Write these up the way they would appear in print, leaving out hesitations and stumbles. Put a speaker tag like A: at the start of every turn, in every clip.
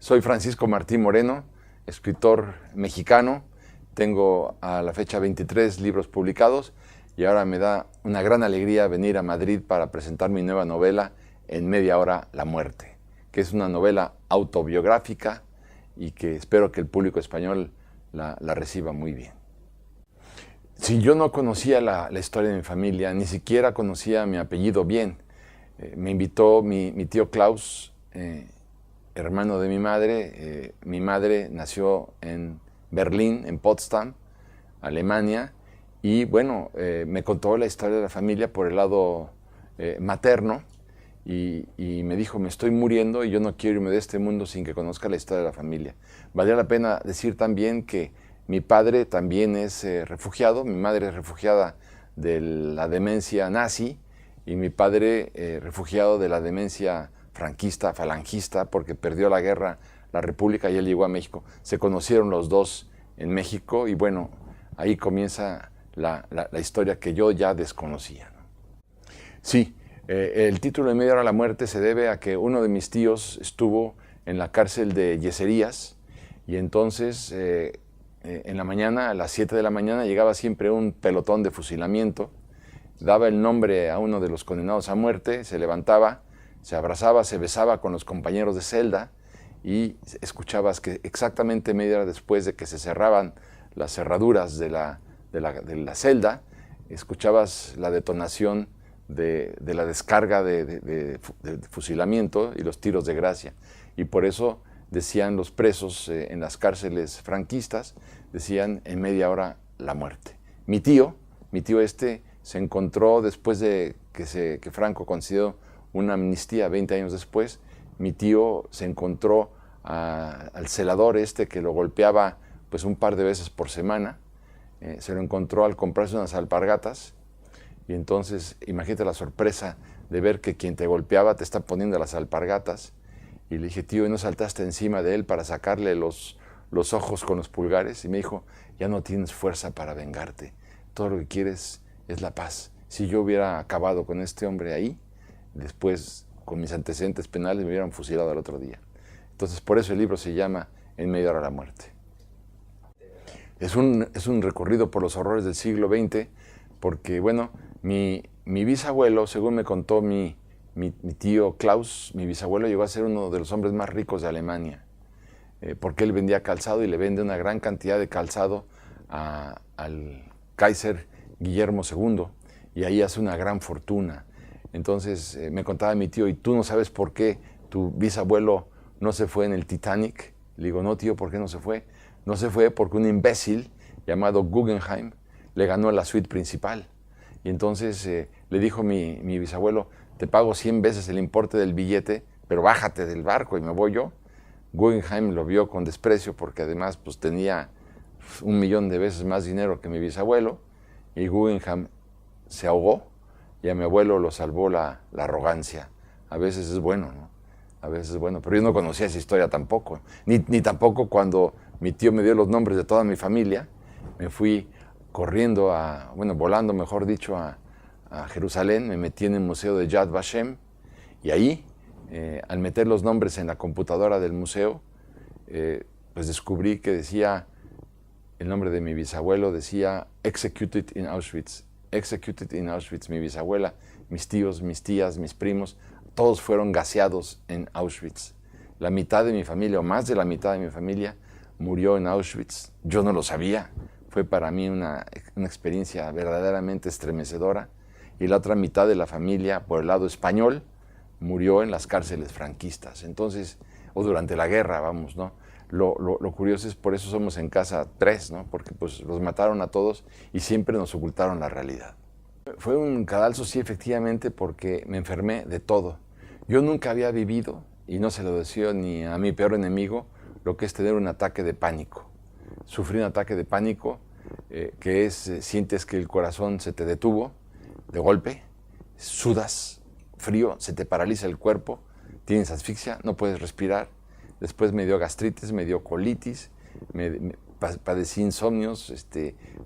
A: Soy Francisco Martín Moreno, escritor mexicano. Tengo a la fecha 23 libros publicados y ahora me da una gran alegría venir a Madrid para presentar mi nueva novela, En media hora, la muerte, que es una novela autobiográfica y que espero que el público español la reciba muy bien. Si yo no conocía la historia de mi familia, ni siquiera conocía mi apellido bien. Me invitó mi tío Klaus, hermano de mi madre. Mi madre nació en Berlín, en Potsdam, Alemania, y bueno, me contó la historia de la familia por el lado materno y me dijo, me estoy muriendo y yo no quiero irme de este mundo sin que conozca la historia de la familia. Valdría la pena decir también que mi padre también es refugiado, mi madre es refugiada de la demencia nazi y mi padre refugiado de la demencia franquista, falangista, porque perdió la guerra la República y él llegó a México. Se conocieron los dos en México y bueno, ahí comienza la historia que yo ya desconocía, ¿no? Sí, el título de Media hora a la muerte se debe a que uno de mis tíos estuvo en la cárcel de Yeserías y entonces en la mañana, a las 7 de la mañana, llegaba siempre un pelotón de fusilamiento, daba el nombre a uno de los condenados a muerte, se levantaba, se abrazaba, se besaba con los compañeros de celda y escuchabas que exactamente media hora después de que se cerraban las cerraduras de la celda, escuchabas la detonación de la descarga de fusilamiento y los tiros de gracia. Y por eso decían los presos en las cárceles franquistas, decían en media hora la muerte. Mi tío se encontró después de que Franco concedió una amnistía 20 años después, mi tío se encontró al celador que lo golpeaba pues un par de veces por semana, se lo encontró al comprarse unas alpargatas y entonces imagínate la sorpresa de ver que quien te golpeaba te está poniendo las alpargatas y le dije, tío, ¿y no saltaste encima de él para sacarle los ojos con los pulgares? Y me dijo, ya no tienes fuerza para vengarte, todo lo que quieres es la paz. Si yo hubiera acabado con este hombre ahí, después, con mis antecedentes penales, me hubieran fusilado al otro día. Entonces, por eso el libro se llama En media hora a la muerte. Es un recorrido por los horrores del siglo XX, porque, bueno, mi bisabuelo, según me contó mi tío Klaus, mi bisabuelo llegó a ser uno de los hombres más ricos de Alemania, porque él vendía calzado y le vende una gran cantidad de calzado al Kaiser Guillermo II, y ahí hace una gran fortuna. Entonces me contaba mi tío, ¿y tú no sabes por qué tu bisabuelo no se fue en el Titanic? Le digo, no tío, ¿por qué no se fue? No se fue porque un imbécil llamado Guggenheim le ganó la suite principal. Y entonces le dijo mi bisabuelo, te pago 100 veces el importe del billete, pero bájate del barco y me voy yo. Guggenheim lo vio con desprecio porque además pues, tenía 1.000.000 de veces más dinero que mi bisabuelo y Guggenheim se ahogó. Y a mi abuelo lo salvó la arrogancia. A veces es bueno, ¿no? A veces es bueno. Pero yo no conocía esa historia tampoco. Ni tampoco cuando mi tío me dio los nombres de toda mi familia. Me fui corriendo, volando, mejor dicho, a Jerusalén. Me metí en el museo de Yad Vashem. Y ahí, al meter los nombres en la computadora del museo, pues descubrí que decía, el nombre de mi bisabuelo decía Executed in Auschwitz. Executed in Auschwitz, mi bisabuela, mis tíos, mis tías, mis primos, todos fueron gaseados en Auschwitz. La mitad de mi familia, o más de la mitad de mi familia, murió en Auschwitz. Yo no lo sabía. Fue para mí una experiencia verdaderamente estremecedora. Y la otra mitad de la familia, por el lado español, murió en las cárceles franquistas. Entonces, o durante la guerra, vamos, ¿no? Lo curioso es, por eso somos en casa 3, ¿no? Porque pues los mataron a todos y siempre nos ocultaron la realidad. Fue un cadalso, sí, efectivamente, porque me enfermé de todo. Yo nunca había vivido, y no se lo deseo ni a mi peor enemigo, lo que es tener un ataque de pánico. Sufrí un ataque de pánico, que es, sientes que el corazón se te detuvo de golpe, sudas, frío, se te paraliza el cuerpo, tienes asfixia, no puedes respirar. Después me dio gastritis, me dio colitis, padecí insomnios,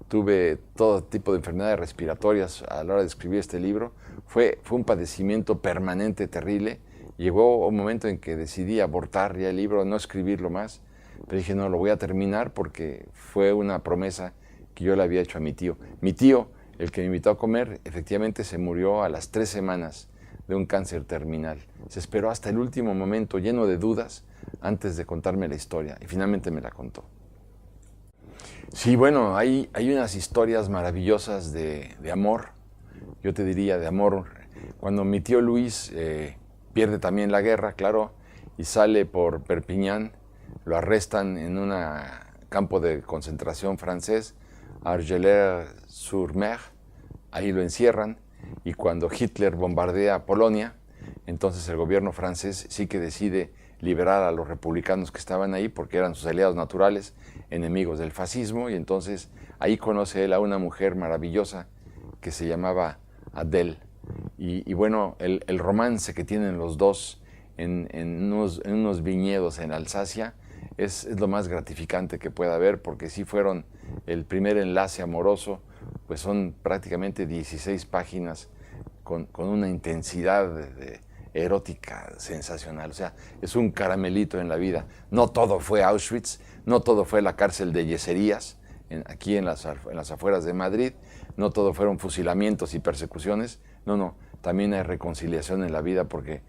A: tuve todo tipo de enfermedades respiratorias a la hora de escribir este libro. Fue un padecimiento permanente, terrible, Llegó un momento en que decidí abortar ya el libro, no escribirlo más, pero dije, no, lo voy a terminar porque fue una promesa que yo le había hecho a mi tío. Mi tío, el que me invitó a comer, efectivamente se murió a las 3 semanas de un cáncer terminal. Se esperó hasta el último momento, lleno de dudas, antes de contarme la historia, y finalmente me la contó. Sí, bueno, hay unas historias maravillosas de amor, yo te diría de amor. Cuando mi tío Luis pierde también la guerra, claro, y sale por Perpiñán, lo arrestan en un campo de concentración francés, Argelès-sur-Mer, ahí lo encierran, y cuando Hitler bombardea Polonia, entonces el gobierno francés sí que decide liberar a los republicanos que estaban ahí porque eran sus aliados naturales, enemigos del fascismo, y entonces ahí conoce él a una mujer maravillosa que se llamaba Adele. Y bueno, el romance que tienen los dos en unos viñedos en Alsacia es lo más gratificante que pueda haber, porque sí fueron el primer enlace amoroso, pues son prácticamente 16 páginas con una intensidad erótica sensacional. O sea, es un caramelito en la vida. No todo fue Auschwitz, no todo fue la cárcel de yeserías, aquí en las afueras de Madrid, no todo fueron fusilamientos y persecuciones, no, también hay reconciliación en la vida porque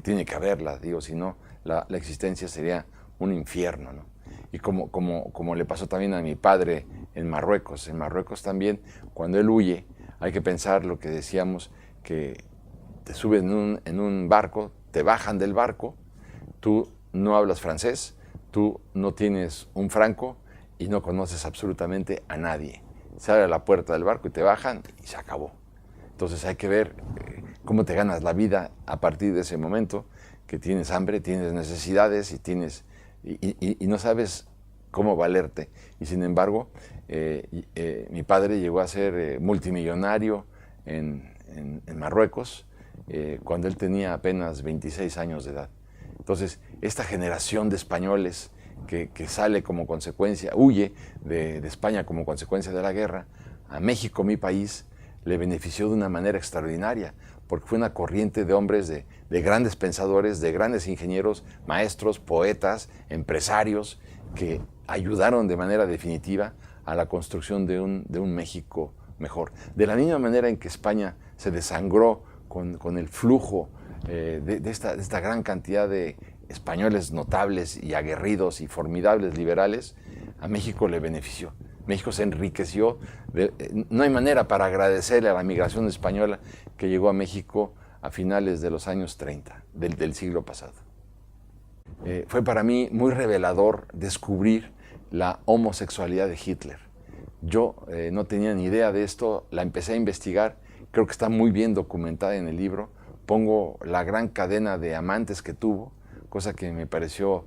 A: tiene que haberla, digo, si no, la existencia sería un infierno, ¿no? Y como le pasó también a mi padre en Marruecos también, cuando él huye, hay que pensar lo que decíamos, que te suben en un barco, te bajan del barco, tú no hablas francés, tú no tienes un franco y no conoces absolutamente a nadie. Se abre la puerta del barco y te bajan y se acabó. Entonces hay que ver cómo te ganas la vida a partir de ese momento, que tienes hambre, tienes necesidades y no sabes cómo valerte. Y sin embargo, mi padre llegó a ser multimillonario en Marruecos cuando él tenía apenas 26 años de edad. Entonces, esta generación de españoles que sale como consecuencia, huye de España como consecuencia de la guerra, a México, mi país, le benefició de una manera extraordinaria, porque fue una corriente de hombres, de grandes pensadores, de grandes ingenieros, maestros, poetas, empresarios, que ayudaron de manera definitiva a la construcción de un México mejor. De la misma manera en que España se desangró con el flujo de esta gran cantidad de españoles notables y aguerridos y formidables liberales, a México le benefició. México se enriqueció. No hay manera para agradecerle a la migración española que llegó a México a finales de los años 30 del siglo pasado. Fue para mí muy revelador descubrir la homosexualidad de Hitler. Yo no tenía ni idea de esto, la empecé a investigar, creo que está muy bien documentada en el libro. Pongo la gran cadena de amantes que tuvo, cosa que me pareció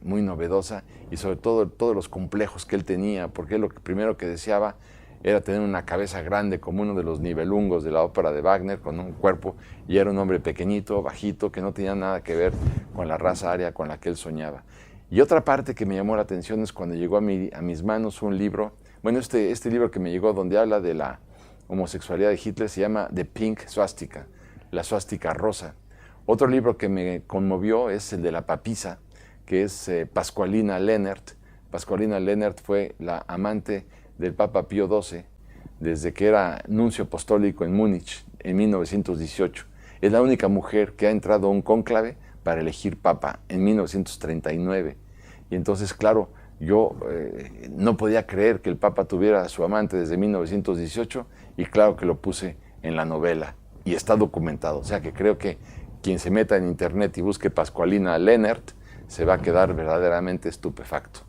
A: muy novedosa, y sobre todo todos los complejos que él tenía, porque lo primero que deseaba era tener una cabeza grande como uno de los Nibelungos de la ópera de Wagner, con un cuerpo, y era un hombre pequeñito, bajito, que no tenía nada que ver con la raza aria con la que él soñaba. Y otra parte que me llamó la atención es cuando llegó a mis manos un libro, bueno, este libro que me llegó donde habla de la homosexualidad de Hitler, se llama The Pink Swastika, la suástica rosa. Otro libro que me conmovió es el de la papisa, que es Pascualina Lehnert. Pascualina Lehnert fue la amante del Papa Pío XII desde que era nuncio apostólico en Múnich en 1918. Es la única mujer que ha entrado a un cónclave para elegir papa en 1939. Y entonces, claro, yo no podía creer que el Papa tuviera a su amante desde 1918, y claro que lo puse en la novela y está documentado. O sea que creo que quien se meta en internet y busque Pascualina Lehnert se va a quedar verdaderamente estupefacto.